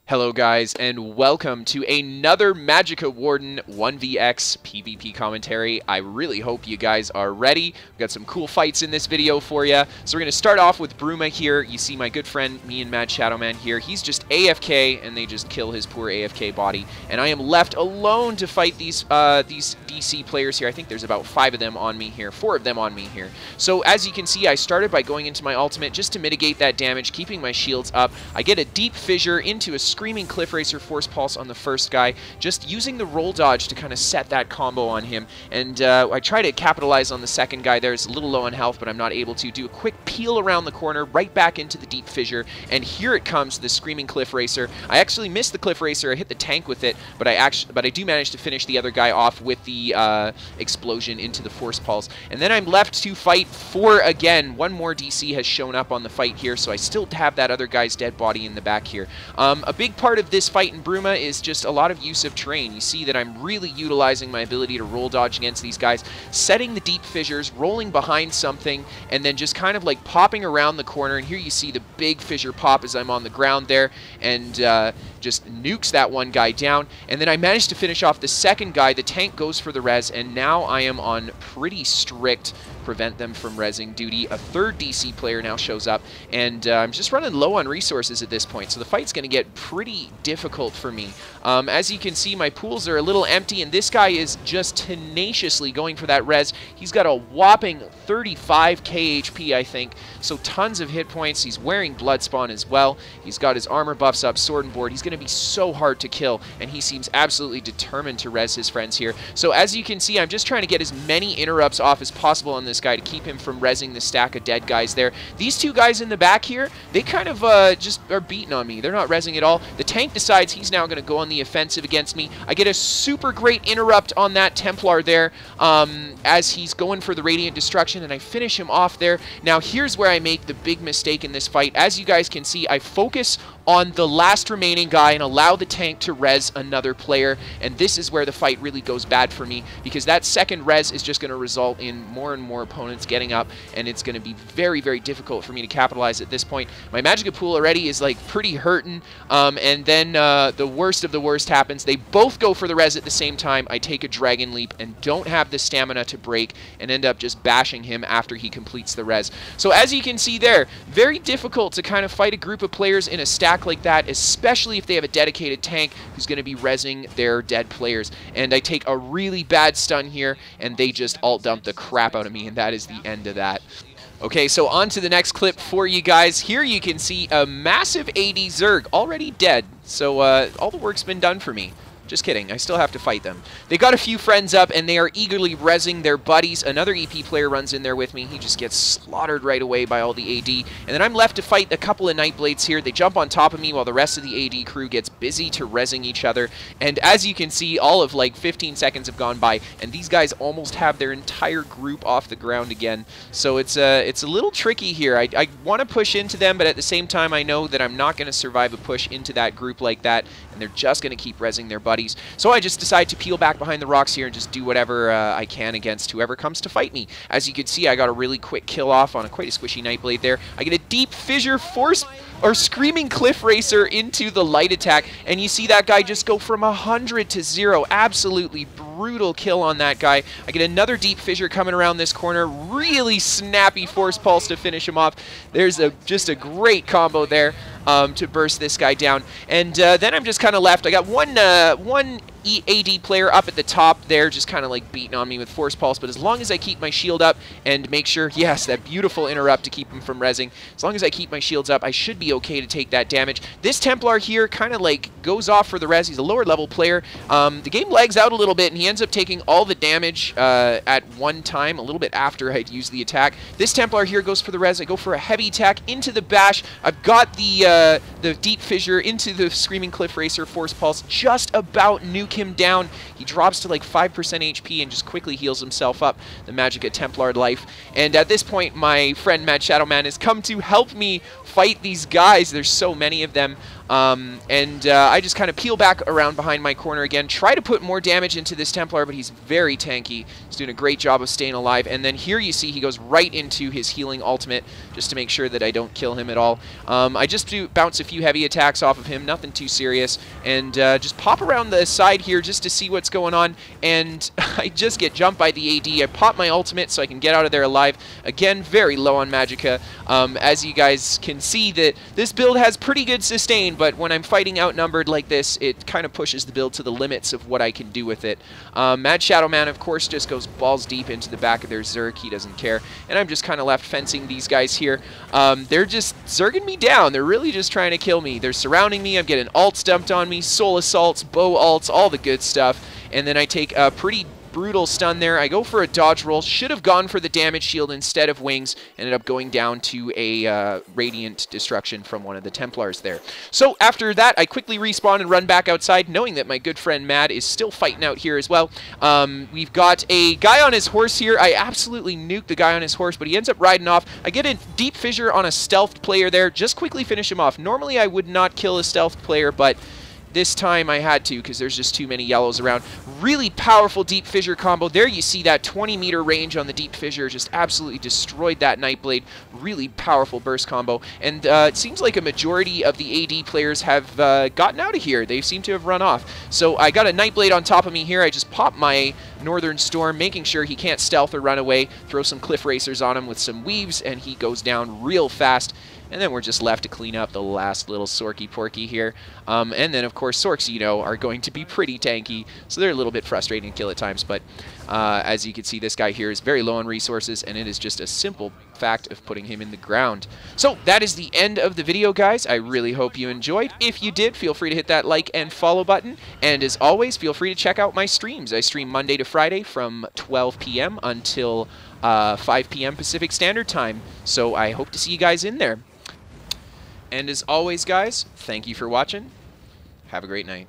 Hello guys, and welcome to another Magicka Warden 1vX PvP commentary. I really hope you guys are ready. We've got some cool fights in this video for you. So we're going to start off with Bruma here. You see my good friend, me and Mad Shadowman here. He's just AFK, and they just kill his poor AFK body. And I am left alone to fight these DC players here. I think there's about 5 of them on me here, 4 of them on me here. So as you can see, I started by going into my ultimate just to mitigate that damage, keeping my shields up. I get a deep fissure into a Screaming Cliff Racer Force Pulse on the first guy, just using the roll dodge to kind of set that combo on him. And I try to capitalize on the second guy there. It's a little low on health, but I'm not able to. Do a quick peel around the corner, right back into the deep fissure, and here it comes, the Screaming Cliff Racer. I actually missed the Cliff Racer. I hit the tank with it, but I do manage to finish the other guy off with the explosion into the Force Pulse. And then I'm left to fight for, again, one more DC has shown up on the fight here, so I still have that other guy's dead body in the back here. A big part of this fight in Bruma is just a lot of use of terrain. You see that I'm really utilizing my ability to roll dodge against these guys, setting the deep fissures, rolling behind something, and then just kind of like popping around the corner. And here you see the big fissure pop as I'm on the ground there, and just nukes that one guy down. And then I managed to finish off the second guy. The tank goes for the res, and now I am on pretty strict prevent them from rezzing duty. A third DC player now shows up, and I'm just running low on resources at this point, so the fight's going to get pretty difficult for me. As you can see, my pools are a little empty, and this guy is just tenaciously going for that res. He's got a whopping 35 KHP, I think, so tons of hit points. He's wearing Bloodspawn as well. He's got his armor buffs up, sword and board. He's going to be so hard to kill, and he seems absolutely determined to res his friends here. So as you can see, I'm just trying to get as many interrupts off as possible on this guy to keep him from rezzing the stack of dead guys there. These two guys in the back here, they kind of just are beating on me. They're not rezzing at all. The tank decides he's now going to go on the offensive against me. I get a super great interrupt on that Templar there as he's going for the Radiant Destruction, and I finish him off there. Now here's where I make the big mistake in this fight. As you guys can see, I focus on the last remaining guy and allow the tank to res another player, and this is where the fight really goes bad for me, because that second res is just going to result in more and more opponents getting up, and it's going to be very, very difficult for me to capitalize at this point. My Magicka pool already is like pretty hurting, and then the worst of the worst happens. They both go for the res at the same time. I take a Dragon Leap and don't have the stamina to break, and end up just bashing him after he completes the res. So as you can see there, very difficult to kind of fight a group of players in a stack like that, especially if they have a dedicated tank who's going to be rezzing their dead players. And I take a really bad stun here, and they just alt dump the crap out of me, and that is the end of that. Okay, so on to the next clip for you guys. Here you can see a massive AD Zerg already dead, so all the work's been done for me. Just kidding, I still have to fight them. They got a few friends up, and they are eagerly rezzing their buddies. Another EP player runs in there with me. He just gets slaughtered right away by all the AD. And then I'm left to fight a couple of Nightblades here. They jump on top of me while the rest of the AD crew gets busy to rezzing each other. And as you can see, all of like 15 seconds have gone by, and these guys almost have their entire group off the ground again. So it's a little tricky here. I want to push into them, but at the same time, I know that I'm not going to survive a push into that group like that, and they're just going to keep rezzing their buddies. So I just decide to peel back behind the rocks here and just do whatever I can against whoever comes to fight me. As you can see, I got a really quick kill off on quite a squishy Nightblade there. I get a deep fissure Screaming Cliff Racer into the light attack, and you see that guy just go from 100 to 0. Absolutely brutal kill on that guy. I get another deep fissure coming around this corner. Really snappy Force Pulse to finish him off. There's just a great combo there to burst this guy down. And then I'm just kind of left. I got one AD player up at the top there, just kind of like beating on me with Force Pulse, but as long as I keep my shield up and make sure, yes, that beautiful interrupt to keep him from rezzing, as long as I keep my shields up, I should be okay to take that damage. This Templar here kind of like goes off for the res. He's a lower level player. The game lags out a little bit, and he ends up taking all the damage at one time, a little bit after I'd used the attack. This Templar here goes for the res. I go for a heavy attack into the bash. I've got the deep fissure into the Screaming Cliff Racer Force Pulse, just about nuking him down. He drops to like 5% HP and just quickly heals himself up, the Magicka Templar life. And at this point, my friend Mad Shadow Man has come to help me fight these guys. There's so many of them. I just kind of peel back around behind my corner again, try to put more damage into this Templar, but he's very tanky. He's doing a great job of staying alive. And then here you see he goes right into his healing ultimate just to make sure that I don't kill him at all. I just do bounce a few heavy attacks off of him, nothing too serious, and just pop around the side here just to see what's going on. And I just get jumped by the AD. I pop my ultimate so I can get out of there alive. Again, very low on Magicka. As you guys can see, that this build has pretty good sustain, but when I'm fighting outnumbered like this, it kind of pushes the build to the limits of what I can do with it. Mad Shadow Man, of course, just goes balls deep into the back of their Zerg. He doesn't care. And I'm just kind of left fencing these guys here. They're just Zerging me down. They're really just trying to kill me. They're surrounding me. I'm getting ults dumped on me, soul assaults, bow ults, all the good stuff. And then I take a pretty brutal stun there. I go for a dodge roll. Should have gone for the damage shield instead of wings. Ended up going down to a radiant destruction from one of the Templars there. So after that, I quickly respawn and run back outside, knowing that my good friend Mad is still fighting out here as well. We've got a guy on his horse here. I absolutely nuke the guy on his horse, but he ends up riding off. I get a deep fissure on a stealthed player there. Just quickly finish him off. Normally I would not kill a stealthed player, but this time I had to because there's just too many yellows around. Really powerful deep fissure combo. There you see that 20-meter range on the deep fissure. Just absolutely destroyed that Nightblade. Really powerful burst combo. And it seems like a majority of the AD players have gotten out of here. They seem to have run off. So I got a Nightblade on top of me here. I just pop my Northern Storm, making sure he can't stealth or run away. Throw some Cliff Racers on him with some weaves, and he goes down real fast. And then we're just left to clean up the last little Sorky Porky here. And then, of course, Sorks, you know, are going to be pretty tanky, so they're a little bit frustrating to kill at times. But as you can see, this guy here is very low on resources, and it is just a simple fact of putting him in the ground. So that is the end of the video, guys. I really hope you enjoyed. If you did, feel free to hit that like and follow button. And as always, feel free to check out my streams. I stream Monday to Friday from 12 p.m. until 5 p.m. Pacific Standard Time. So I hope to see you guys in there. And as always, guys, thank you for watching. Have a great night.